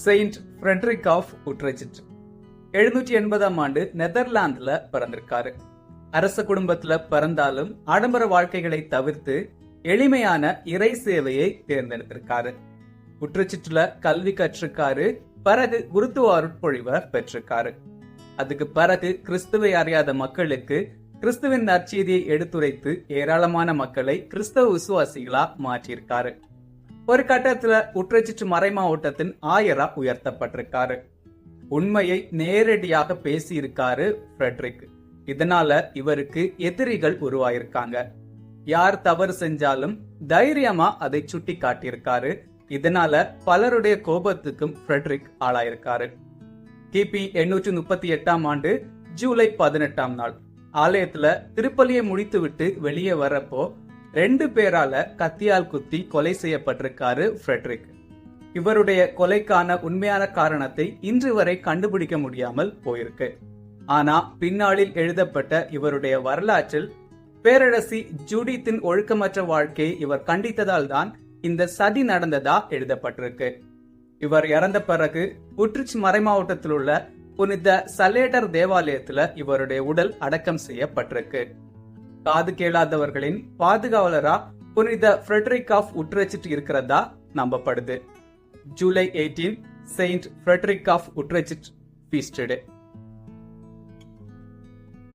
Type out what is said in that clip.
Saint Frederick of உட்ரெச்சிட் 780ஆம் ஆண்டு நெதர்லாந்துல பிறந்திருக்காரு. அரச குடும்பத்துல பிறந்தாலும் ஆடம்பர வாழ்க்கைகளை தவிர்த்து எளிமையான இறை சேவையை தேர்ந்தெடுத்திருக்காரு. உட்ரெச்சிட்ல கல்வி கற்றிருக்காரு. பிறகு குருத்துவ அருட்பொழிவை பெற்றிருக்காரு. அதுக்கு பிறகு கிறிஸ்துவை அறியாத மக்களுக்கு கிறிஸ்துவின் நற்செய்தியை எடுத்துரைத்து ஏராளமான மக்களை கிறிஸ்தவ விசுவாசிகளா மாற்றியிருக்காரு. ஒரு கட்டத்துல உட்ரெச்சிட் மறை மாவட்டத்தின் ஆயரா உயர்த்தப்பட்டிருக்காரு. உண்மையை நேரடியாக பேசியிருக்காரு ஃப்ரெட்ரிக். இதனால இவருக்கு எதிரிகள் உருவாயிருக்காங்க. யார் தவறு செஞ்சாலும் தைரியமா அதை சுட்டி காட்டியிருக்காரு. இதனால பலருடைய கோபத்துக்கும் ஃப்ரெட்ரிக் ஆளாயிருக்காரு. கிபி 838ஆம் ஆண்டு ஜூலை 18ஆம் நாள் ஆலயத்துல திருப்பலியை முடித்துவிட்டு வெளியே வரப்போ 2 பேரால கத்தியால் குத்தி கொலை செய்யப்பட்டிருக்காரு ஃப்ரெட்ரிக். இவருடைய கொலைக்கான உண்மையான காரணத்தை இன்று வரை கண்டுபிடிக்க முடியாமல் போயிருக்கு. ஆனா பின்னாளில் எழுதப்பட்ட இவருடைய வரலாற்றில் பேரரசி ஜூடித்தின் ஒழுக்கமற்ற வாழ்க்கையை இவர் கண்டித்ததால் தான் இந்த சதி நடந்ததா எழுதப்பட்டிருக்கு. இவர் இறந்த பிறகு உட்ரிச் மறை மாவட்டத்தில் உள்ள புனித சலேடர் தேவாலயத்துல இவருடைய உடல் அடக்கம் செய்யப்பட்டிருக்கு. காது கேளாதவர்களின் பாதுகாவலரா புனித ஃப்ரெட்ரிக் ஆஃப் உட்ரெச்சிட் இருக்கிறதா நம்பப்படுது. ஜூலை 18 saint Frederick of Utrecht feast day.